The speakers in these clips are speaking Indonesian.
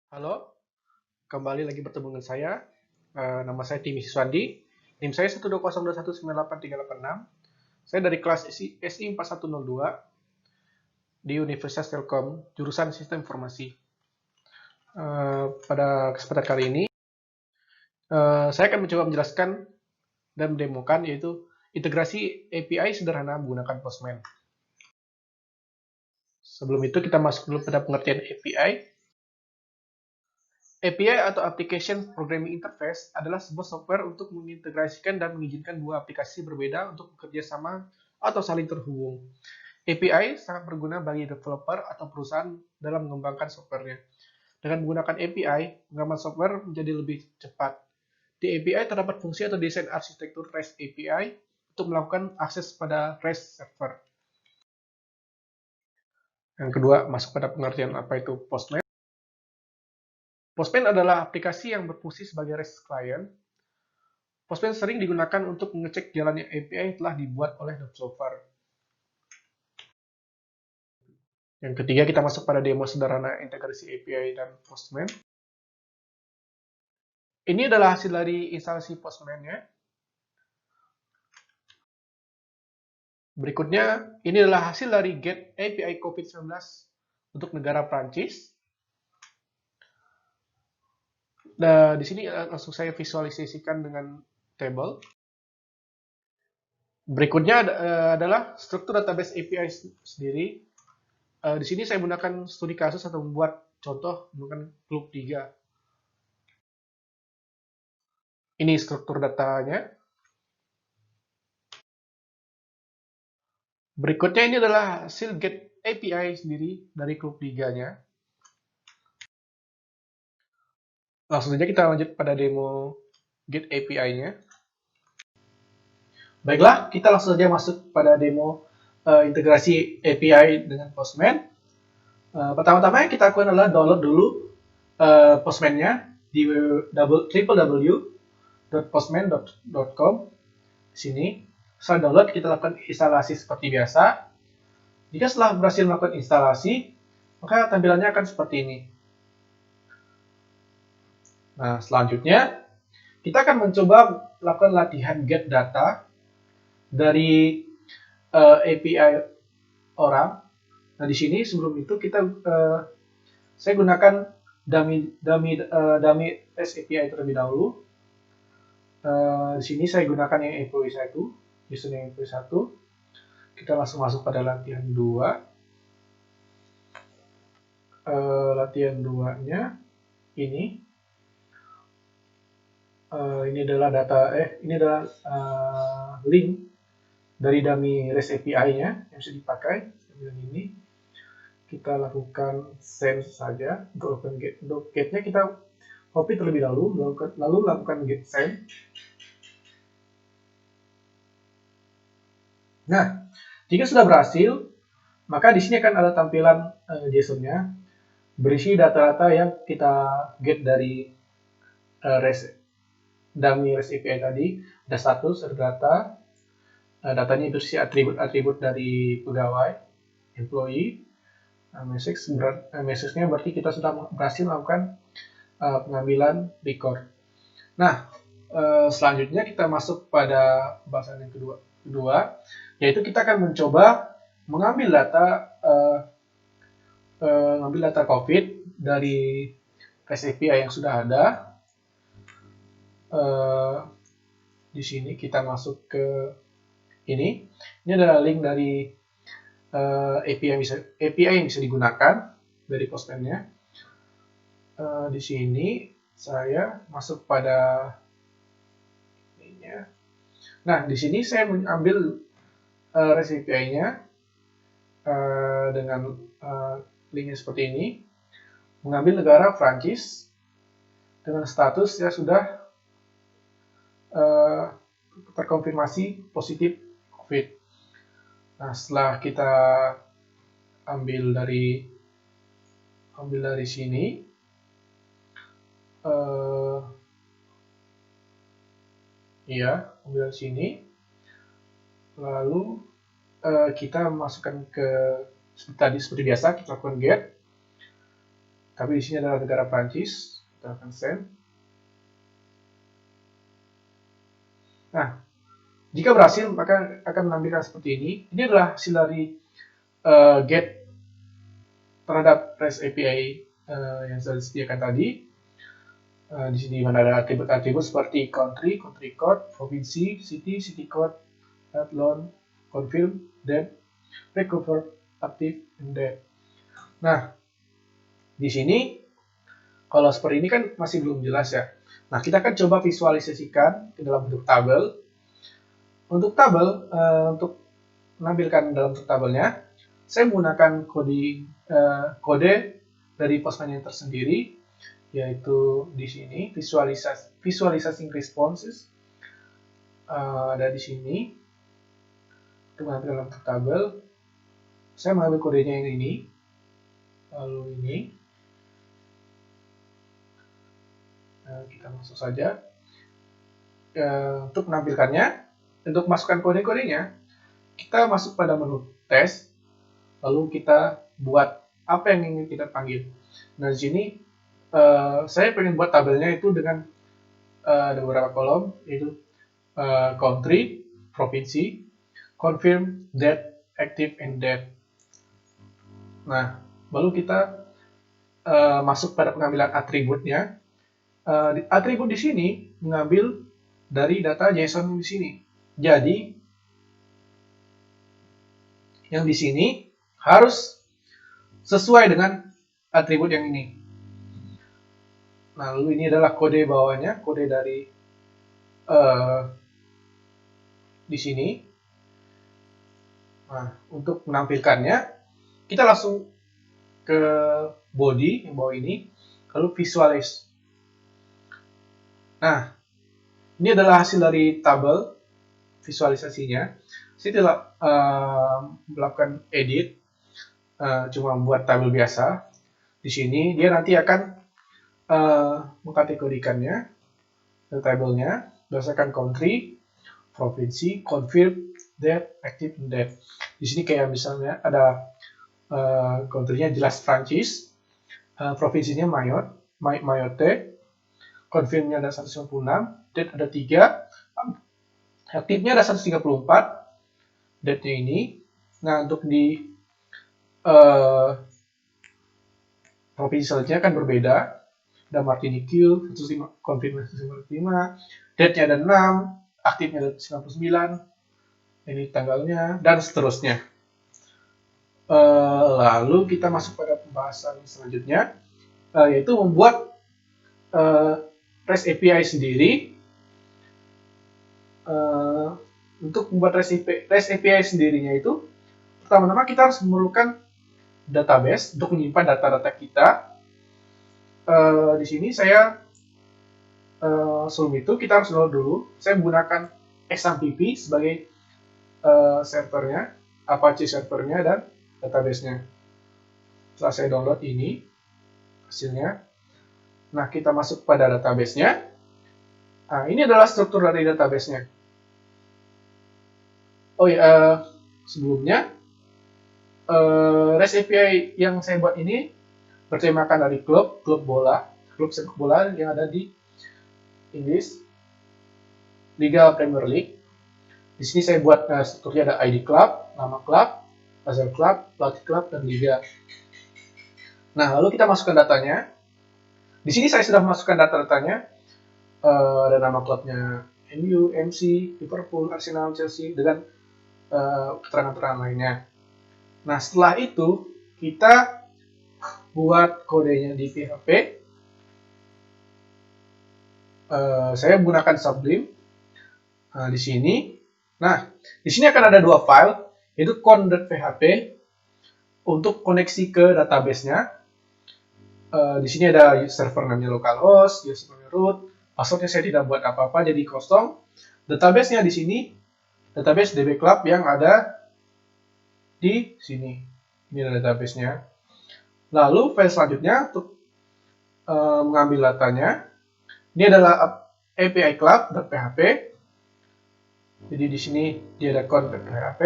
Halo, kembali lagi bertemu dengan saya. Nama saya Timi Siswandi. NIM saya 12021983886. Saya dari kelas SI 4102 di Universitas Telkom, jurusan Sistem Informasi. Pada kesempatan kali ini, saya akan mencoba menjelaskan dan mendemokan yaitu integrasi API sederhana menggunakan Postman. Sebelum itu kita masuk dulu pada pengertian API. API atau Application Programming Interface adalah sebuah software untuk mengintegrasikan dan mengizinkan dua aplikasi berbeda untuk bekerja sama atau saling terhubung. API sangat berguna bagi developer atau perusahaan dalam mengembangkan softwarenya. Dengan menggunakan API, pengembangan software menjadi lebih cepat. Di API terdapat fungsi atau desain arsitektur REST API untuk melakukan akses pada REST server. Yang kedua, masuk pada pengertian apa itu Postman. Postman adalah aplikasi yang berfungsi sebagai REST client. Postman sering digunakan untuk mengecek jalannya API yang telah dibuat oleh developer. Yang ketiga, kita masuk pada demo sederhana integrasi API dan Postman. Ini adalah hasil dari instalasi Postman-nya. Berikutnya, ini adalah hasil dari get API COVID-19 untuk negara Prancis. Nah, di sini langsung saya visualisasikan dengan table. Berikutnya adalah struktur database API sendiri. Di sini saya menggunakan studi kasus atau membuat contoh menggunakan Glue 3. Ini struktur datanya. Berikutnya ini adalah hasil get API sendiri dari Glue 3-nya. Langsung saja kita lanjut pada demo get API-nya. Baiklah, kita langsung saja masuk pada demo integrasi API dengan Postman. Pertama-tama yang kita lakukan adalah download dulu Postman-nya di www.postman.com. Di sini, setelah download, kita lakukan instalasi seperti biasa. Jika setelah berhasil melakukan instalasi, maka tampilannya akan seperti ini. Nah, selanjutnya, kita akan mencoba melakukan latihan get data dari API orang. Nah, di sini sebelum itu saya gunakan dummy REST API terlebih dahulu. Di sini saya gunakan yang employee 1, username employee 1. Kita langsung masuk pada latihan 2. Latihan 2-nya ini. Ini adalah link dari dummy REST API-nya yang bisa dipakai. Ini kita lakukan send saja untuk open get. Untuk get-nya kita copy terlebih dahulu, lalu lakukan get send. Nah, jika sudah berhasil, maka di sini akan ada tampilan JSON-nya berisi data-data yang kita get dari dummy REST API tadi. Ada status, ada data. Datanya berisi atribut-atribut dari pegawai, employee. Message-nya berarti kita sudah berhasil melakukan pengambilan record. Nah, selanjutnya kita masuk pada pembahasan yang kedua, yaitu kita akan mencoba mengambil data COVID dari REST API yang sudah ada. Di sini kita masuk ke ini. Ini adalah link dari API yang bisa digunakan dari Postman-nya. Di sini saya masuk pada ininya. Nah, di sini saya mengambil REST API-nya dengan linknya seperti ini. Mengambil negara Prancis dengan status ya sudah terkonfirmasi positif COVID. Nah, setelah kita ambil dari sini, ambil dari sini, lalu kita masukkan ke seperti biasa, kita lakukan get. Tapi di sini adalah negara Prancis. Kita akan send. Nah, jika berhasil, maka akan menampilkan seperti ini. Ini adalah hasil dari get terhadap REST API yang sudah disediakan tadi. Di sini mana ada atribut-atribut seperti country, country code, provinsi, city, city code, loan, confirm, debt, recover, active, and debt. Nah, di sini kalau seperti ini kan masih belum jelas ya. Nah, kita akan coba visualisasikan ke dalam bentuk tabel. Untuk tabel, untuk menampilkan dalam bentuk tabelnya, saya menggunakan kode dari Postman yang tersendiri, yaitu di sini visualizing responses. Ada di sini untuk mengambil dalam bentuk tabel. Saya mengambil kodenya yang ini, lalu ini. Kita masuk saja. Untuk menampilkannya, untuk masukkan kode-kodenya, kita masuk pada menu tes, lalu kita buat apa yang ingin kita panggil. Nah, di sini saya pengen buat tabelnya itu dengan ada beberapa kolom, yaitu country, provinsi, confirm, debt, active, and debt. Nah, lalu kita masuk pada pengambilan atributnya. Atribut di sini mengambil dari data JSON di sini. Jadi, yang di sini harus sesuai dengan atribut yang ini. Nah, lalu ini adalah kode bawahnya, kode dari di sini. Nah, untuk menampilkannya, kita langsung ke body yang bawah ini, lalu visualize. Nah, ini adalah hasil dari tabel visualisasinya. Saya tidak melakukan edit, cuma membuat tabel biasa. Di sini dia nanti akan mengkategorikannya, tabelnya berdasarkan country, provinsi, confirm, debt, active, and debt. Di sini kayak misalnya ada country-nya jelas Prancis, provinsinya Mayotte, confirm-nya ada 196, debt ada 3, aktifnya ada 134, debt-nya ini. Nah, untuk di provinsi selanjutnya kan berbeda. Ada Martinique, 105, confirm 155, debt-nya ada 6, aktifnya ada 99, ini tanggalnya, dan seterusnya. Lalu kita masuk pada pembahasan selanjutnya, yaitu membuat REST API sendiri. Untuk membuat REST API sendirinya itu, pertama-tama kita harus memerlukan database untuk menyimpan data-data kita. Di sini saya sebelum itu kita harus download dulu. Saya menggunakan XAMPP sebagai servernya, Apache servernya dan database-nya. Setelah saya download ini hasilnya, nah kita masuk pada database-nya. Nah, ini adalah struktur dari database-nya. Oh ya, sebelumnya REST API yang saya buat ini bertemakan dari klub sepak bola yang ada di Inggris, Liga Premier League. Di sini saya buat strukturnya ada ID club, nama klub, asal klub, pelatih klub, dan liga. Nah, lalu kita masukkan datanya. Di sini saya sudah masukkan data-datanya. Ada nama klubnya MU, MC, Liverpool, Arsenal, Chelsea, dengan keterangan-keterangan lainnya. Nah, setelah itu kita buat kodenya di PHP. Saya menggunakan Sublime di sini. Nah, di sini akan ada dua file, yaitu con.php untuk koneksi ke database-nya. Di sini ada server namanya localhost, user namanya root, passwordnya saya tidak buat apa-apa, jadi kosong. Database-nya di sini, database DB Club yang ada di sini. Ini adalah database-nya. Lalu file selanjutnya untuk mengambil datanya, ini adalah API club.php. Jadi di sini dia ada con.php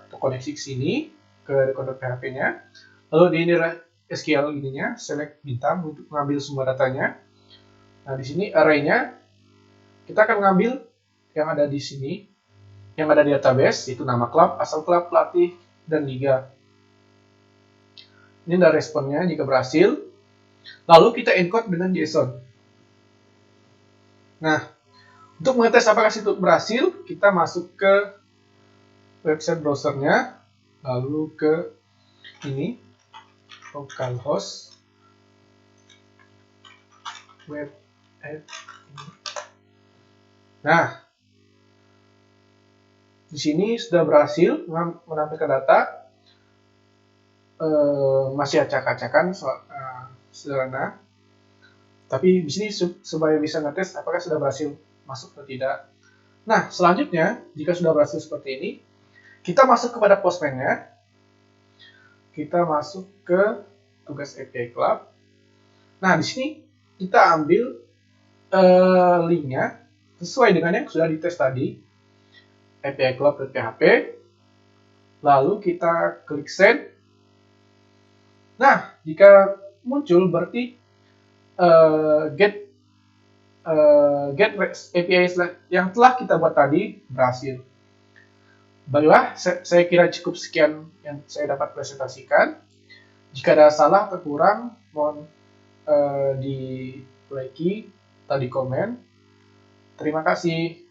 untuk koneksi ke sini ke con.php-nya. Lalu di ini adalah SQL ininya, select bintang untuk mengambil semua datanya. Nah, di sini array-nya kita akan ngambil yang ada di sini, yang ada di database, itu nama klub, asal klub, pelatih, dan liga. Ini adalah responnya jika berhasil. Lalu kita encode dengan JSON. Nah, untuk mengetes apakah itu berhasil, kita masuk ke website browsernya, lalu ke ini, localhost web app ini. Nah, di sini sudah berhasil menampilkan data. Masih acak-acakan sederhana. Tapi di sini supaya bisa ngetes apakah sudah berhasil masuk atau tidak. Nah, selanjutnya jika sudah berhasil seperti ini, kita masuk kepada Postman-nya. Kita masuk ke tugas API Club. Nah, di sini kita ambil link-nya sesuai dengan yang sudah dites tadi, API Club.php. Lalu kita klik send. Nah, jika muncul berarti get API yang telah kita buat tadi berhasil. Baiklah, saya kira cukup sekian yang saya dapat presentasikan. Jika ada salah atau kurang, mohon di like atau di komen. Terima kasih.